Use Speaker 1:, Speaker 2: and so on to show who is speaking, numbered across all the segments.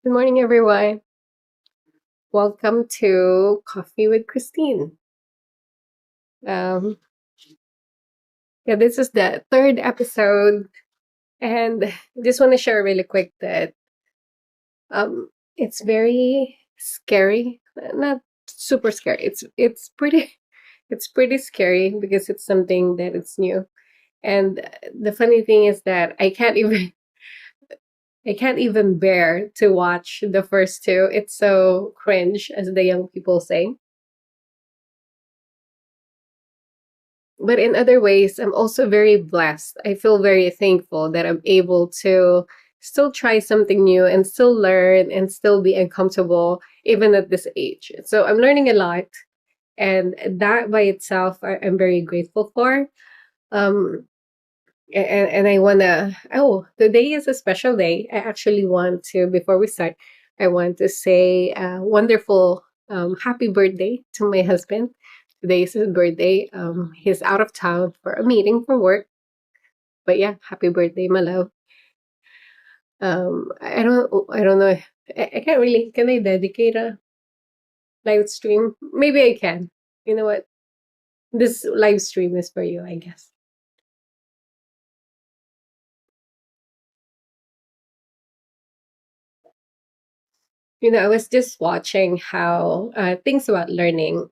Speaker 1: Good morning, everyone. Welcome to Coffee with Christine. Um, yeah, this is the third episode, and I just want to share really quick that it's very scary. Not super scary. It's pretty it's pretty scary because it's something that it's new. And the funny thing is that I can't even bear to watch the first two. It's so cringe, as the young people say. But in other ways, I'm also very blessed. I feel very thankful that I'm able to still try something new and still learn and still be uncomfortable even at this age. So I'm learning a lot, and that by itself, I'm very grateful for. Um, and I wanna. Oh, today is a special day. I actually want to before we start. I want to say a wonderful happy birthday to my husband. Today is his birthday. He's out of town for a meeting for work. But yeah, happy birthday, my love. I don't know. I can't really. Can I dedicate a live stream? Maybe I can. You know what? This live stream is for you, I guess. I was just watching how things about learning,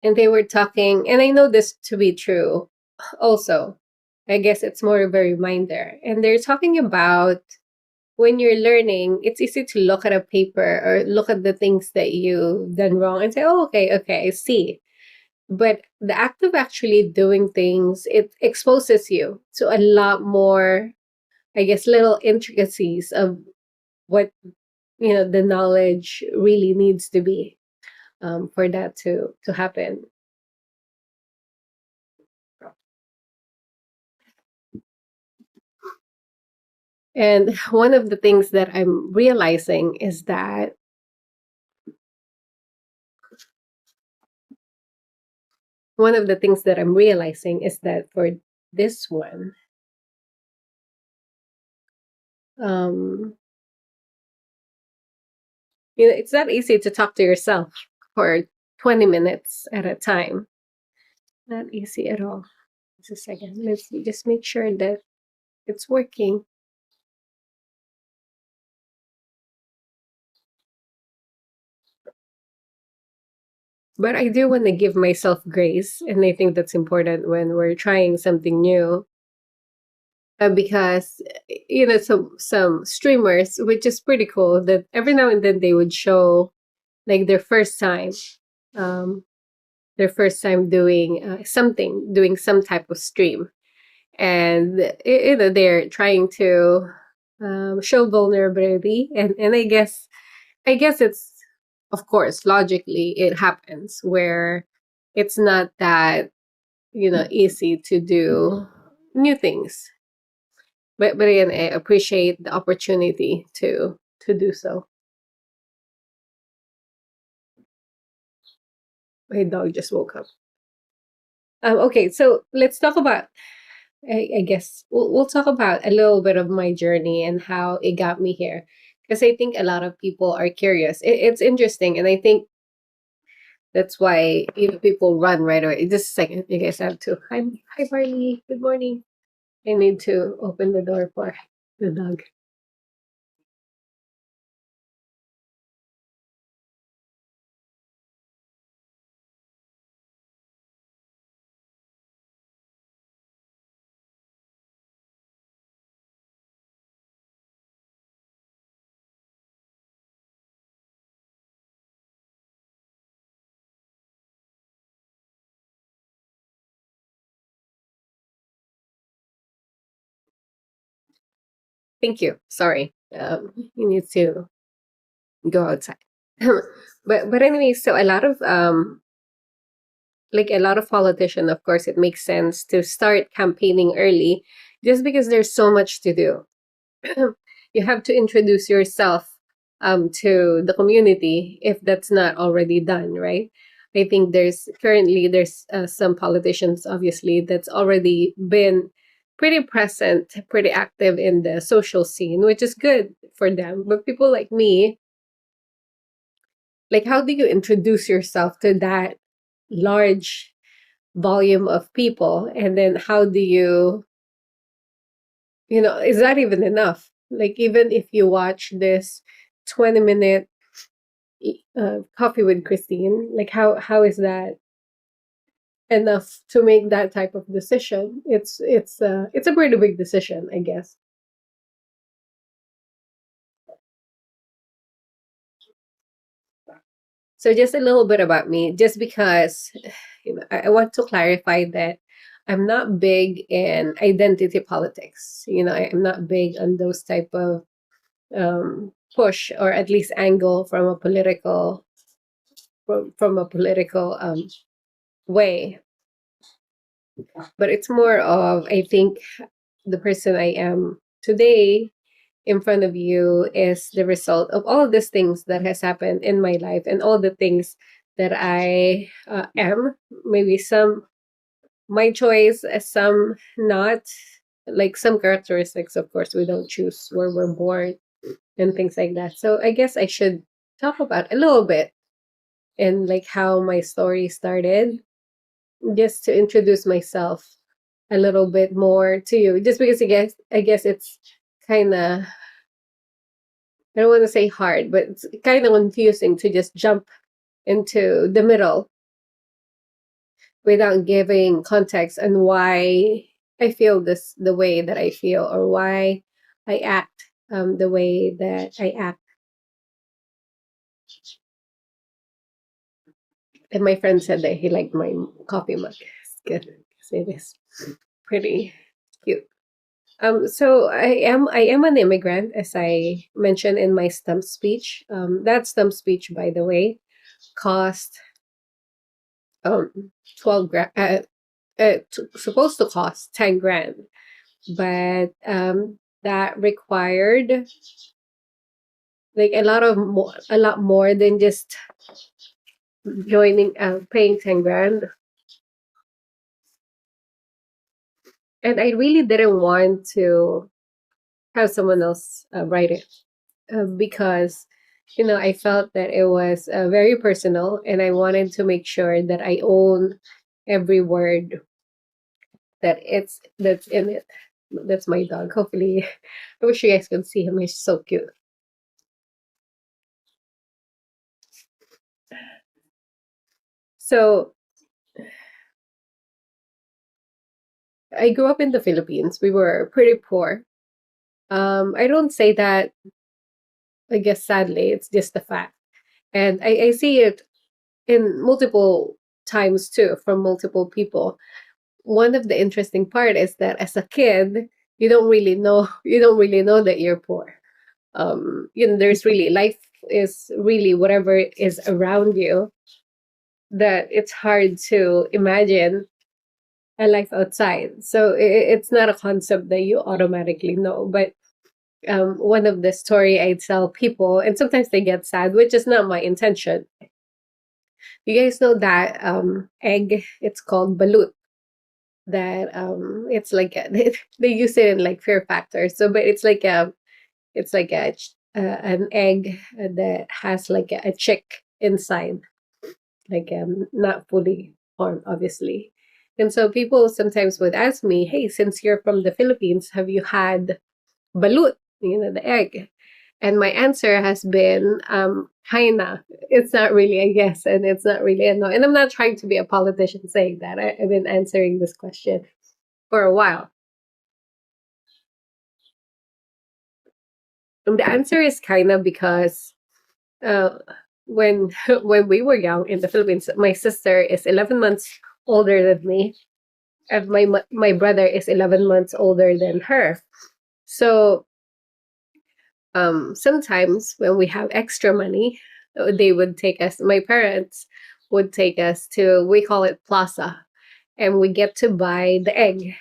Speaker 1: and they were talking, and I know this to be true. Also, I guess it's more of a reminder, and they're talking about when you're learning, it's easy to look at a paper or look at the things that you've done wrong and say, oh, okay, I see. But the act of actually doing things, it exposes you to a lot more, I guess, little intricacies of what, the knowledge really needs to be for that to happen. And one of the things that I'm realizing is that one of the things that I'm realizing is that for this one, um, it's not easy to talk to yourself for 20 minutes at a time. Not easy at all. Just a second. Let's just make sure that it's working. But I do want to give myself grace, and I think that's important when we're trying something new. Because some streamers, which is pretty cool, that every now and then they would show like um, their first time doing doing some type of stream, and they're trying to show vulnerability, and I guess it's, of course, logically it happens where it's not that easy to do new things, but again, I appreciate the opportunity to do so. My dog just woke up. Okay, so let's talk about, I guess we'll talk about a little bit of my journey and how it got me here, because I think a lot of people are curious. It's interesting, and I think that's why people run right away. Just a second, you guys have to. Hi, Barney. Good morning. I need to open the door for the dog. Thank you. Sorry. You need to go outside. But anyway, so a lot of politicians, of course, it makes sense to start campaigning early, just because there's so much to do. You have to introduce yourself to the community if that's not already done, right? I think there's some politicians, obviously, that's already been pretty present, pretty active in the social scene, which is good for them. But people like me, like, how do you introduce yourself to that large volume of people? And then how do you, is that even enough? Like, even if you watch this 20-minute Coffee with Christine, like, how is that enough to make that type of decision? It's a pretty big decision, I guess. So just a little bit about me, just because I want to clarify that I'm not big in identity politics. I'm not big on those type of push, or at least angle from a political way. But it's more of, I think, the person I am today in front of you is the result of all of these things that has happened in my life, and all the things that I am. Maybe some my choice, some not. Like, some characteristics, of course, we don't choose where we're born and things like that. So I guess I should talk about a little bit, and like how my story started, just to introduce myself a little bit more to you. Just because I guess it's kind of, I don't want to say hard, but it's kind of confusing to just jump into the middle without giving context on why I feel this the way that I feel, or why I act the way that I act. And my friend said that he liked my coffee mug. It's good. It is pretty cute. So I am an immigrant, as I mentioned in my stump speech. That stump speech, by the way, cost 12 grand. Supposed to cost 10 grand, but that required like a lot more than just joining, paying 10 grand. And I really didn't want to have someone else write it, because I felt that it was very personal, and I wanted to make sure that I own every word that's in it. That's my dog. Hopefully, I wish you guys could see him. He's so cute. So I grew up in the Philippines. We were pretty poor. I don't say that, I guess, sadly. It's just a fact. And I see it in multiple times too, from multiple people. One of the interesting part is that as a kid, you don't really know that you're poor. There's really, life is really whatever is around you, that it's hard to imagine a life outside. So it's not a concept that you automatically know. But one of the story I tell people, and sometimes they get sad, which is not my intention. You guys know that egg? It's called balut. That it's like they use it in like Fear Factor. So, but it's like an egg that has like a chick inside, like not fully formed, obviously. And so people sometimes would ask me, "Hey, since you're from the Philippines, have you had balut? The egg?" And my answer has been, kinda. It's not really a yes, and it's not really a no. And I'm not trying to be a politician saying that. I've been answering this question for a while. And the answer is kind of because uh, when when we were young in the Philippines, my sister is 11 months older than me, and my brother is 11 months older than her. So sometimes when we have extra money, they would take us. My parents would take us to, we call it plaza, and we get to buy the egg.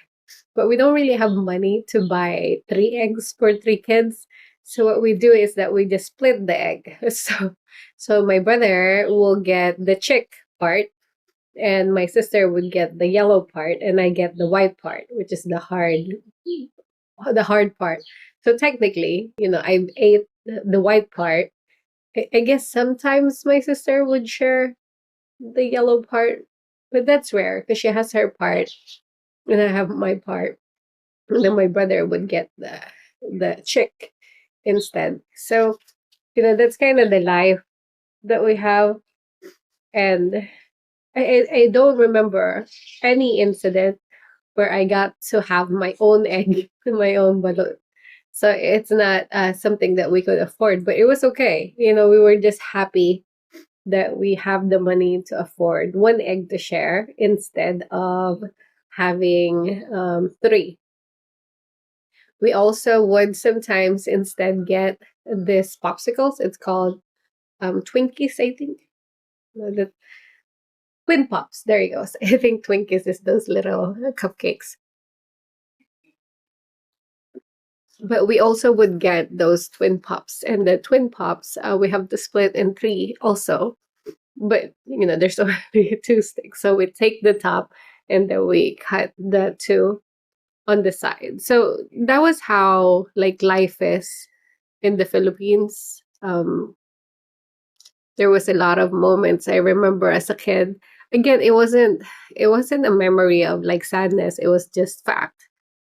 Speaker 1: But we don't really have money to buy 3 eggs for 3 kids. So what we do is that we just split the egg. So my brother will get the chick part, and my sister would get the yellow part, and I get the white part, which is the hard part. So technically, I ate the white part. I guess sometimes my sister would share the yellow part, but that's rare because she has her part and I have my part. And then my brother would get the chick instead. So, that's kind of the life that we have. And I don't remember any incident where I got to have my own egg and my own balloon. So it's not something that we could afford, but it was okay. We were just happy that we have the money to afford one egg to share instead of having three. We also would sometimes instead get this popsicles. It's called Twinkies, I think. No, the Twin Pops. There you go. So I think Twinkies is those little cupcakes. But we also would get those Twin Pops, and the Twin Pops we have to split in three also. But there's only two sticks, so we take the top and then we cut the two on the side. So that was how like life is in the Philippines. There was a lot of moments I remember as a kid. Again, it wasn't a memory of like sadness. It was just fact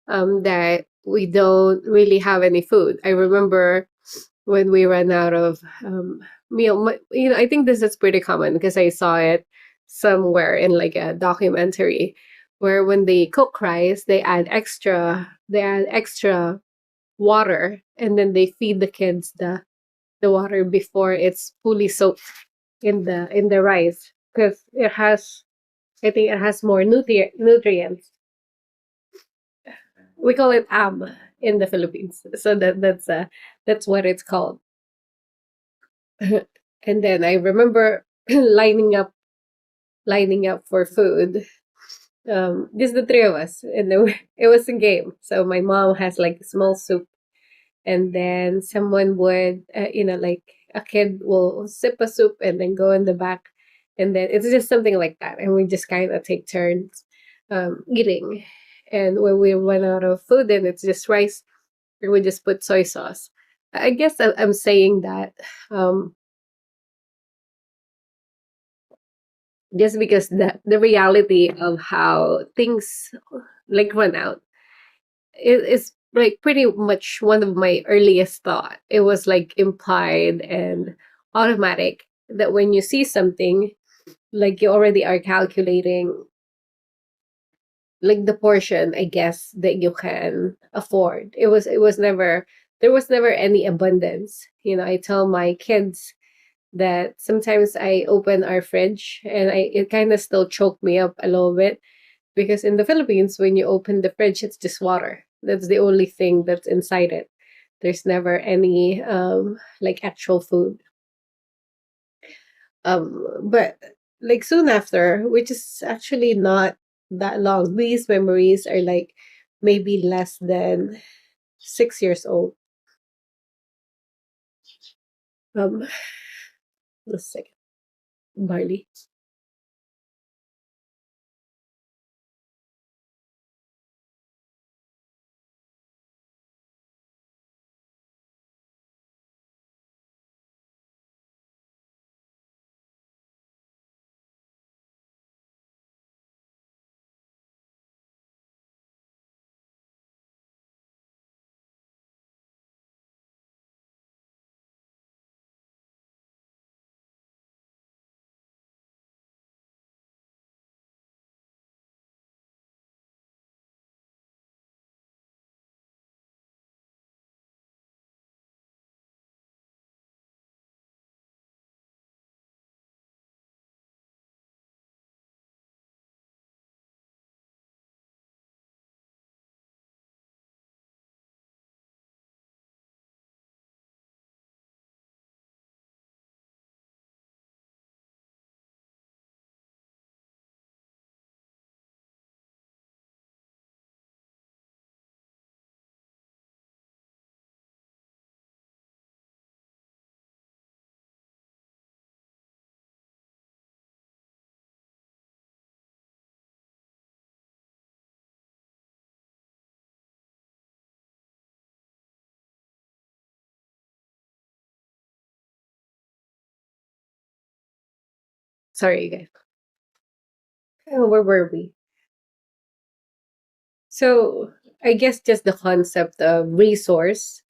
Speaker 1: that we don't really have any food. I remember when we ran out of meal. I think this is pretty common because I saw it somewhere in like a documentary where when they cook rice, they add extra water, and then they feed the kids the water before it's fully soaked in the rice because I think it has more nutrients. We call it in the Philippines, so that's what it's called. And then I remember lining up for food. Just the three of us, and then it was a game. So my mom has like a small soup, and then someone would, like a kid will sip a soup and then go in the back, and then it's just something like that, and we just kind of take turns eating. And when we run out of food, then it's just rice, and we just put soy sauce. I guess I'm saying that um, just because the reality of how things like run out is like pretty much one of my earliest thought. It was like implied and automatic that when you see something, like you already are calculating like the portion, I guess, that you can afford. It was never there was never any abundance. I tell my kids that sometimes I open our fridge and it kind of still choked me up a little bit because in the Philippines, when you open the fridge, it's just water. That's the only thing that's inside it. There's never any like actual food. But like soon after, which is actually not that long, these memories are like maybe less than 6 years old. Um, let's second. Barley. Sorry, guys. Where were we? So I guess just the concept of resource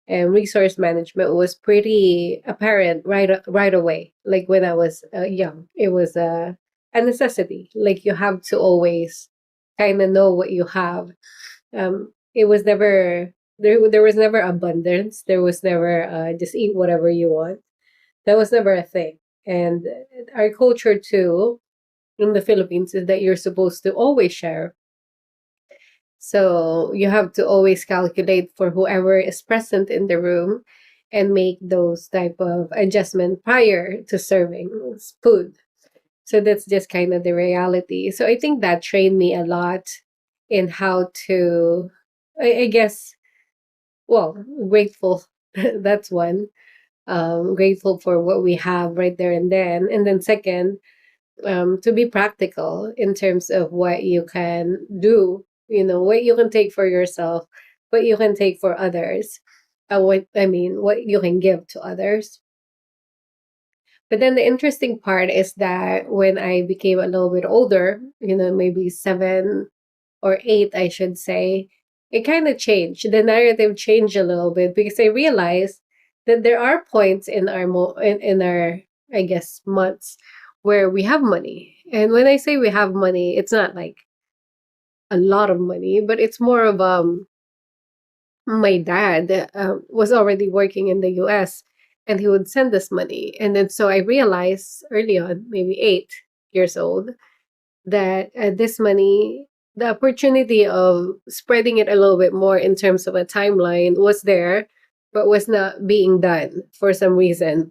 Speaker 1: and resource management was pretty apparent right away. Like when I was young, it was a necessity. Like you have to always kind of know what you have. It was never there was never abundance. There was never just eat whatever you want. That was never a thing. And our culture too in the Philippines is that you're supposed to always share. So you have to always calculate for whoever is present in the room and make those type of adjustment prior to serving food. So that's just kind of the reality. So I think that trained me a lot in how to, I guess, well, grateful. That's one. Grateful for what we have right there and then. And then second, to be practical in terms of what you can do, what you can take for yourself, what you can take for others, what you can give to others. But then the interesting part is that when I became a little bit older, maybe 7 or 8, I should say, it kind of changed. The narrative changed a little bit because I realized that there are points in our, I guess, months where we have money. And when I say we have money, it's not like a lot of money, but it's more of my dad was already working in the US and he would send us money. And then so I realized early on, maybe 8 years old, that this money, the opportunity of spreading it a little bit more in terms of a timeline was there, but was not being done for some reason.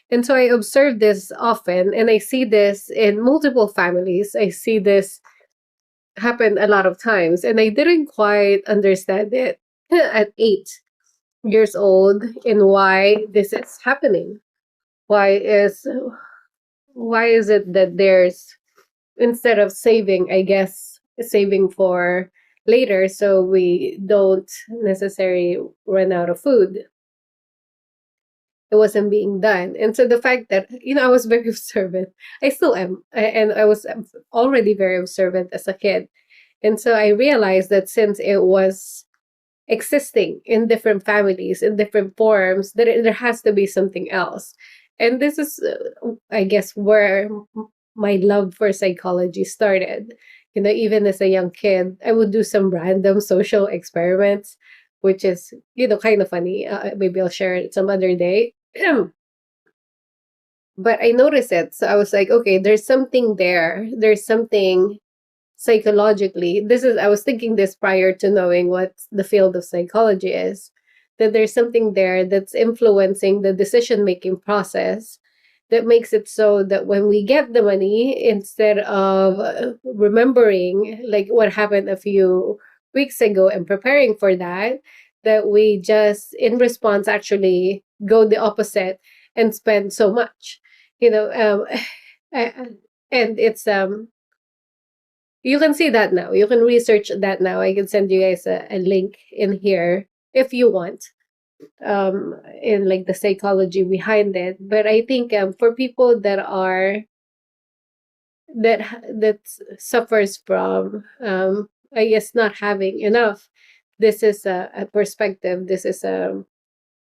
Speaker 1: And so I observe this often, and I see this in multiple families. I see this happen a lot of times, and I didn't quite understand it at 8 years old and why this is happening. Why is why is it that there's, instead of saving, I guess, saving for later so we don't necessarily run out of food, it wasn't being done. And so the fact that, I was very observant, I still am, and I was already very observant as a kid. And so I realized that since it was existing in different families, in different forms, that there has to be something else. And this is, I guess, where my love for psychology started. Even as a young kid, I would do some random social experiments, which is, kind of funny. Maybe I'll share it some other day. But I noticed it. So I was like, okay, there's something there. There's something psychologically. I was thinking this prior to knowing what the field of psychology is, that there's something there that's influencing the decision making process that makes it so that when we get the money, instead of remembering like what happened a few weeks ago and preparing for that, that we just in response actually go the opposite and spend so much, I- and it's you can see that now. You can research that now. I can send you guys a link in here if you want, in like the psychology behind it. But I think for people that suffers from, I guess, not having enough, this is a perspective. This is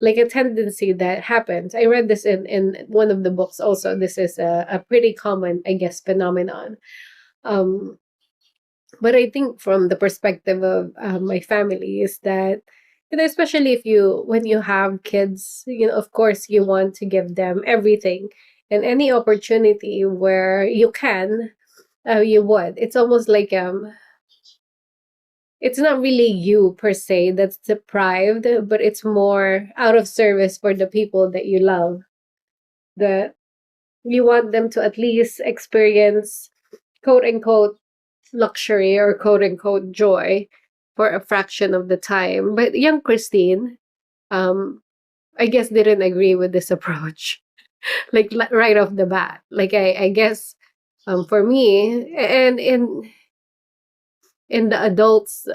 Speaker 1: like a tendency that happens. I read this in one of the books also. This is a pretty common, I guess, phenomenon. Um, but I think from the perspective of my family is that, especially if when you have kids, of course you want to give them everything and any opportunity where you can, you would. It's almost like it's not really you per se that's deprived, but it's more out of service for the people that you love. That you want them to at least experience quote unquote luxury or quote unquote joy for a fraction of the time. But young Christine, um, I guess didn't agree with this approach, like right off the bat. Like I guess, for me and in the adults'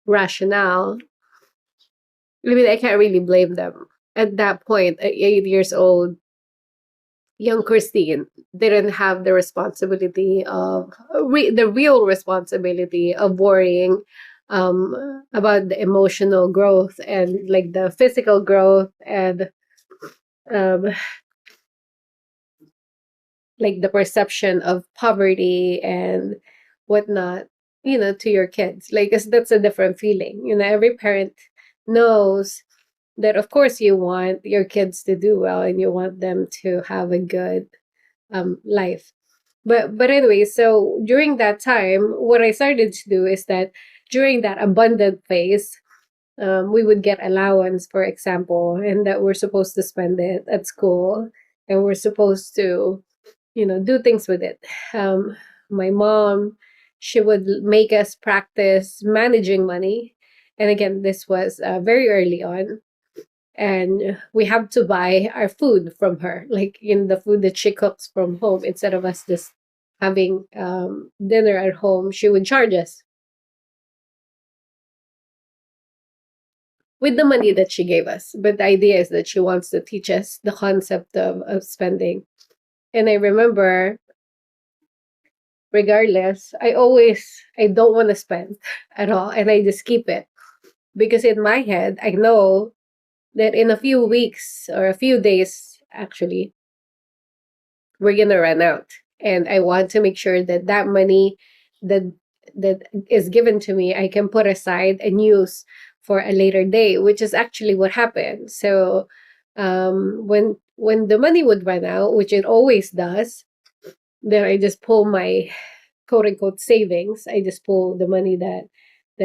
Speaker 1: rationale, I mean, I can't really blame them. At that point, at 8 years old, young Christine didn't have the responsibility of the real responsibility of worrying about the emotional growth and like the physical growth and um, like the perception of poverty and whatnot, to your kids. Like, 'cause that's a different feeling. Every parent knows that, of course, you want your kids to do well and you want them to have a good life. But anyway, so during that time, what I started to do is that during that abundant phase, we would get allowance, for example, and that we're supposed to spend it at school, and we're supposed to, do things with it. My mom, she would make us practice managing money, and again, this was very early on, and we have to buy our food from her, like in the food that she cooks from home, instead of us just having dinner at home. She would charge us with the money that she gave us, but the idea is that she wants to teach us the concept of spending. And I remember, regardless, I don't want to spend at all, and I just keep it, because in my head I know that in a few weeks or a few days, actually, we're gonna run out, and I want to make sure that that money that that is given to me, I can put aside and use for a later day, which is actually what happened. So when the money would run out, which it always does, then I just pull my quote unquote savings. I just pull the money that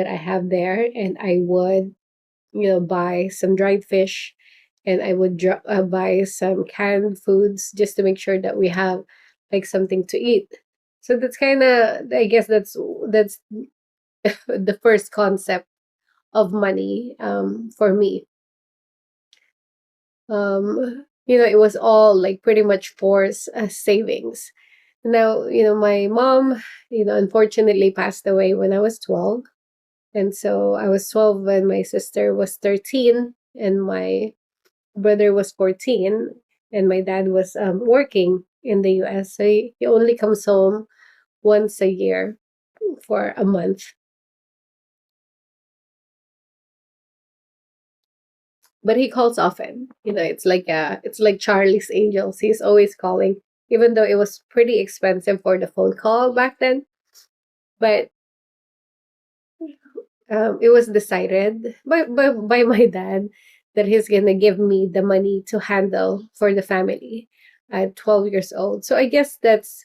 Speaker 1: I have there, and I would, buy some dried fish, and I would buy some canned foods just to make sure that we have like something to eat. So that's kind of, I guess that's the first concept of money for me. It was all like pretty much forced savings. Now, my mom, unfortunately passed away when I was 12. And so I was 12 when my sister was 13 and my brother was 14, and my dad was working in the US. So he only comes home once a year for a month. But he calls often. It's like Charlie's Angels. He's always calling, even though it was pretty expensive for the phone call back then. But it was decided by my dad that he's gonna give me the money to handle for the family at 12 years old. So I guess that's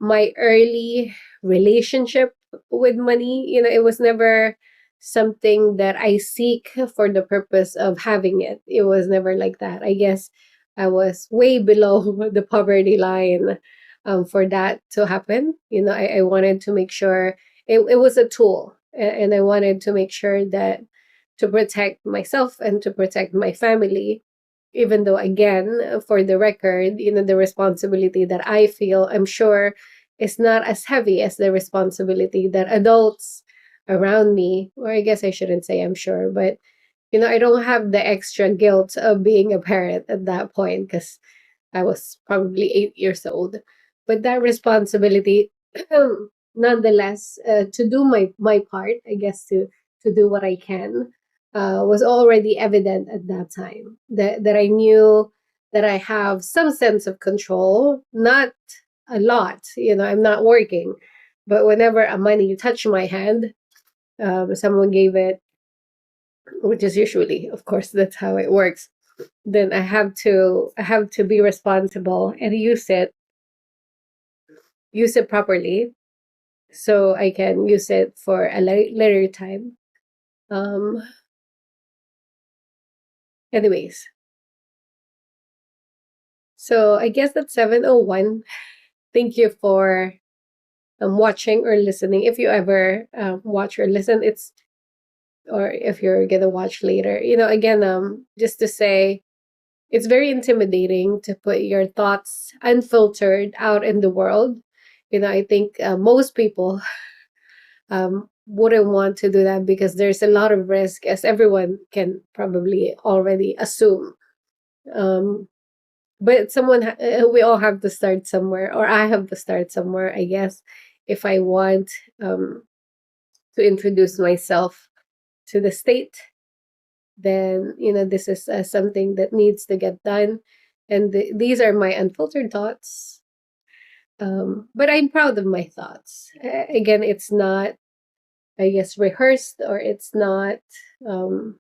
Speaker 1: my early relationship with money. It was never something that I seek for the purpose of having it. It was never like that. I guess I was way below the poverty line for that to happen. I wanted to make sure it was a tool, and I wanted to make sure that to protect myself and to protect my family, even though, again, for the record, the responsibility that I feel, I'm sure, is not as heavy as the responsibility that adults around me, or I guess I shouldn't say I'm sure, but I don't have the extra guilt of being a parent at that point, because I was probably 8 years old. But that responsibility, nonetheless, to do my part, I guess, to do what I can, was already evident at that time. That I knew that I have some sense of control, not a lot. I'm not working, but whenever a money touched my hand, someone gave it, which is usually, of course, that's how it works. Then I have to be responsible and use it properly, so I can use it for a later time. Um, anyways, so I guess that's 7:01. Thank you for watching or listening. If you ever watch or listen, or if you're gonna watch later, again, just to say, it's very intimidating to put your thoughts unfiltered out in the world. I think most people wouldn't want to do that, because there's a lot of risk, as everyone can probably already assume. Um, But we all have to start somewhere, or I have to start somewhere, I guess, if I want um, to introduce myself to the state. Then this is something that needs to get done, and these are my unfiltered thoughts. But I'm proud of my thoughts. Again, it's not, I guess, rehearsed, or it's not, um,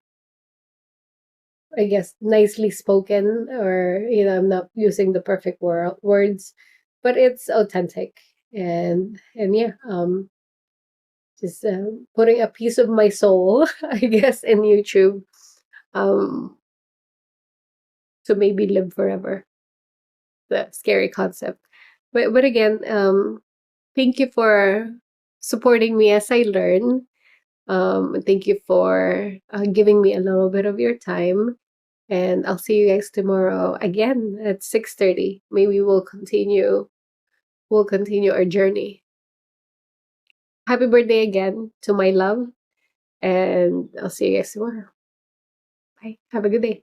Speaker 1: I guess, nicely spoken, or I'm not using the perfect words, but it's authentic. And yeah, just putting a piece of my soul, I guess, in YouTube, um, to maybe live forever. The scary concept, but again, thank you for supporting me as I learn. Thank you for giving me a little bit of your time. And I'll see you guys tomorrow again at 6:30. Maybe we'll continue our journey. Happy birthday again to my love, and I'll see you guys tomorrow. Bye. Have a good day.